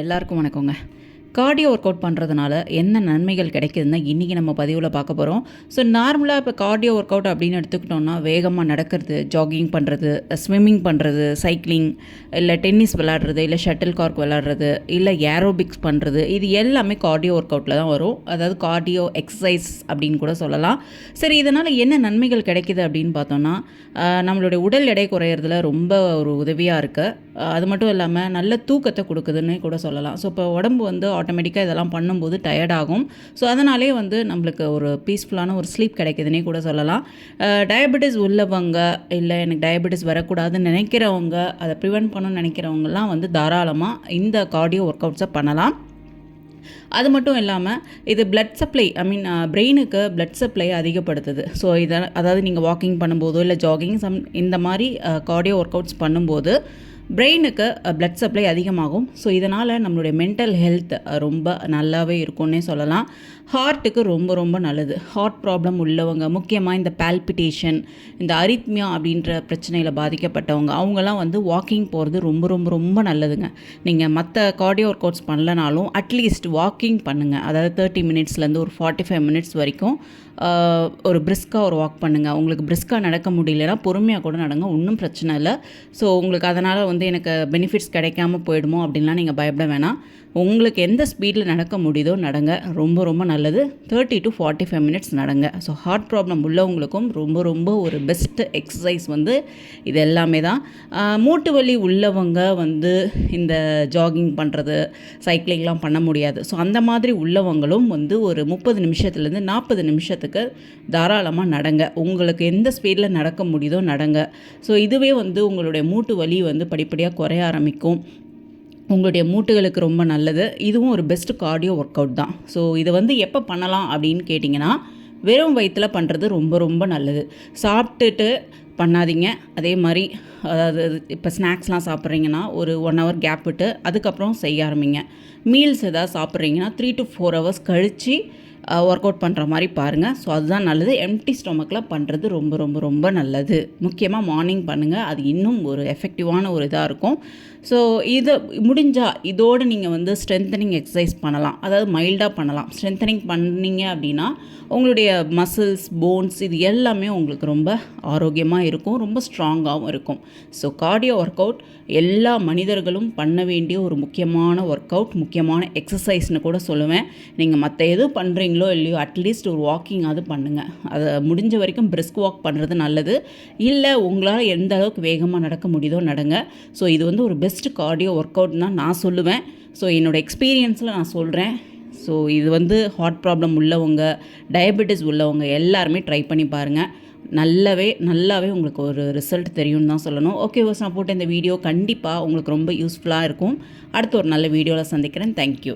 எல்லாருக்கும் வணக்கங்க. Cardio work out பண்ணுறதுனால என்ன நன்மைகள் கிடைக்குதுன்னா இன்றைக்கி நம்ம பதிவில் பார்க்க போகிறோம். ஸோ நார்மலாக இப்போ கார்டியோ ஒர்க் அவுட் அப்படின்னு எடுத்துக்கிட்டோம்னா வேகமாக நடக்கிறது, ஜாகிங் பண்ணுறது, ஸ்விம்மிங் பண்ணுறது, சைக்கிளிங், இல்லை டென்னிஸ் விளாடுறது, இல்லை ஷட்டில் கார்க் விளாடுறது, இல்லை ஏரோபிக்ஸ் பண்ணுறது, இது எல்லாமே கார்டியோ ஒர்க் அவுட்டில் தான் வரும். அதாவது கார்டியோ எக்ஸசைஸ் அப்படின்னு கூட சொல்லலாம். சரி, இதனால் என்ன நன்மைகள் கிடைக்குது அப்படின்னு பார்த்தோன்னா நம்மளுடைய உடல் எடை குறையிறதுல ரொம்ப ஒரு உதவியாக இருக்குது. அது மட்டும் இல்லாமல் நல்ல தூக்கத்தை கொடுக்குதுன்னு கூட சொல்லலாம். ஸோ இப்போ உடம்பு வந்து ஆட்டோமேட்டிக்காக இதெல்லாம் பண்ணும்போது டயர்டாகும். ஸோ அதனாலே வந்து நம்மளுக்கு ஒரு பீஸ்ஃபுல்லான ஒரு ஸ்லீப் கிடைக்குதுன்னே கூட சொல்லலாம். டயபெட்டிஸ் உள்ளவங்க, இல்லை எனக்கு டயபெட்டிஸ் வரக்கூடாதுன்னு நினைக்கிறவங்க, அதை ப்ரிவெண்ட் பண்ணணும்னு நினைக்கிறவங்கலாம் வந்து தாராளமாக இந்த கார்டியோ ஒர்க் அவுட்ஸை பண்ணலாம். அது மட்டும் இல்லாமல் இது பிளட் சப்ளை, பிரெயினுக்கு பிளட் சப்ளை அதிகப்படுத்துது. ஸோ அதாவது நீங்கள் வாக்கிங் பண்ணும்போதோ இல்லை ஜாகிங் இந்த மாதிரி கார்டியோ ஒர்க் அவுட்ஸ் பண்ணும்போது பிரெயினுக்கு பிளட் சப்ளை அதிகமாகும். ஸோ இதனால் நம்மளுடைய மென்டல் ஹெல்த் ரொம்ப நல்லாவே இருக்கும்னே சொல்லலாம். ஹார்ட்டுக்கு ரொம்ப ரொம்ப நல்லது. ஹார்ட் ப்ராப்ளம் உள்ளவங்க, முக்கியமாக இந்த பால்பிட்டேஷன், இந்த அரித்மியா அப்படின்ற பிரச்சனையில் பாதிக்கப்பட்டவங்க, அவங்கெல்லாம் வந்து வாக்கிங் போகிறது ரொம்ப ரொம்ப ரொம்ப நல்லதுங்க. நீங்கள் மற்ற கார்டியோ ஒர்க் அவுட்ஸ் பண்ணலனாலும் அட்லீஸ்ட் வாக்கிங் பண்ணுங்கள். அதாவது 30 மினிட்ஸ்லேருந்து ஒரு 45 மினிட்ஸ் வரைக்கும் ஒரு பிரிஸ்காக ஒரு வாக் பண்ணுங்கள். உங்களுக்கு பிரிஸ்காக நடக்க முடியலன்னா பொறுமையாக கூட நடங்க, ஒன்றும் பிரச்சனை இல்லை. ஸோ உங்களுக்கு அதனால் வந்து எனக்கு பெனிஃபிட்ஸ் கிடைக்காம போயிடுமோ அப்படின்லாம் நீங்கள் பயப்பட வேணாம். உங்களுக்கு எந்த ஸ்பீடில் நடக்க முடியுதோ நடங்க, ரொம்ப ரொம்ப நல்லது. 30 to 45 மினிட்ஸ் நடங்க. ஸோ ஹார்ட் ப்ராப்ளம் உள்ளவங்களுக்கும் ரொம்ப ரொம்ப ஒரு பெஸ்ட்டு எக்ஸசைஸ் வந்து இது எல்லாமே தான். மூட்டு வலி உள்ளவங்க வந்து இந்த ஜாகிங் பண்ணுறது, சைக்கிளிங்லாம் பண்ண முடியாது. ஸோ அந்த மாதிரி உள்ளவங்களும் வந்து ஒரு 30 நிமிஷத்துலேருந்து 40 நிமிஷத்துக்கு தாராளமாக நடங்க. உங்களுக்கு எந்த ஸ்பீடில் நடக்க முடியுதோ நடங்க. ஸோ இதுவே வந்து உங்களுடைய மூட்டு வலி வந்து படிப்படியாக குறைய ஆரம்பிக்கும். உங்களுடைய மூட்டுகளுக்கு ரொம்ப நல்லது. இதுவும் ஒரு பெஸ்ட் கார்டியோ ஒர்க் அவுட் தான். ஸோ இதை வந்து எப்போ பண்ணலாம் அப்படின்னு கேட்டிங்கன்னா, வெறும் வயிற்றில் பண்ணுறது ரொம்ப ரொம்ப நல்லது. சாப்பிட்டுட்டு பண்ணாதீங்க. அதே மாதிரி அதாவது இப்போ ஸ்நாக்ஸ்லாம் சாப்பிட்றீங்கன்னா ஒரு 1 hour கேப் விட்டு அதுக்கப்புறம் செய்ய ஆரம்பிங்க. மீல்ஸ் எதாவது சாப்பிட்றீங்கன்னா 3 to 4 hours கழித்து ஒர்க் அவுட் பண்ணுற மாதிரி பாருங்கள். ஸோ அதுதான் நல்லது. எம்டி ஸ்டொமக்கில் பண்ணுறது ரொம்ப ரொம்ப ரொம்ப நல்லது. முக்கியமாக மார்னிங் பண்ணுங்கள், அது இன்னும் ஒரு எஃபெக்டிவான ஒரு இதாக இருக்கும். ஸோ இதை முடிஞ்சால் இதோடு நீங்கள் வந்து ஸ்ட்ரென்தனிங் எக்ஸசைஸ் பண்ணலாம். அதாவது மைல்டாக பண்ணலாம். ஸ்ட்ரென்தனிங் பண்ணிங்க அப்படின்னா உங்களுடைய மசில்ஸ், போன்ஸ் இது எல்லாமே உங்களுக்கு ரொம்ப ஆரோக்கியமாக இருக்கும், ரொம்ப ஸ்ட்ராங்காகவும் இருக்கும். ஸோ கார்டியோ ஒர்க் அவுட் எல்லா மனிதர்களும் பண்ண வேண்டிய ஒரு முக்கியமான ஒர்க் அவுட், முக்கியமான எக்ஸசைஸ்னு கூட சொல்லுவேன். நீங்கள் மற்ற எதுவும் பண்ணுறீங்களோ இல்லையோ அட்லீஸ்ட் ஒரு வாக்கிங்காவது பண்ணுங்கள். அதை முடிஞ்ச வரைக்கும் பிரிஸ்க் வாக் பண்ணுறது நல்லது. இல்லை உங்களால் எந்த அளவுக்கு வேகமாக நடக்க முடியுதோ நடங்க. ஸோ இது வந்து ஒரு பெஸ்ட் கார்டியோ ஒர்க் அவுட் தான் நான் சொல்லுவேன். ஸோ என்னோடய எக்ஸ்பீரியன்ஸில் நான் சொல்கிறேன். ஸோ இது வந்து ஹார்ட் ப்ராப்ளம் உள்ளவங்க, டயபெட்டிஸ் உள்ளவங்க எல்லாருமே ட்ரை பண்ணி பாருங்கள். நல்லாவே உங்களுக்கு ஒரு ரிசல்ட் தெரியும்னு தான் சொல்லணும். ஓகே வாஸ், நான் போட்ட இந்த வீடியோ கண்டிப்பாக உங்களுக்கு ரொம்ப யூஸ்ஃபுல்லாக இருக்கும். அடுத்து ஒரு நல்ல வீடியோவில் சந்திக்கிறேன். தேங்க்யூ.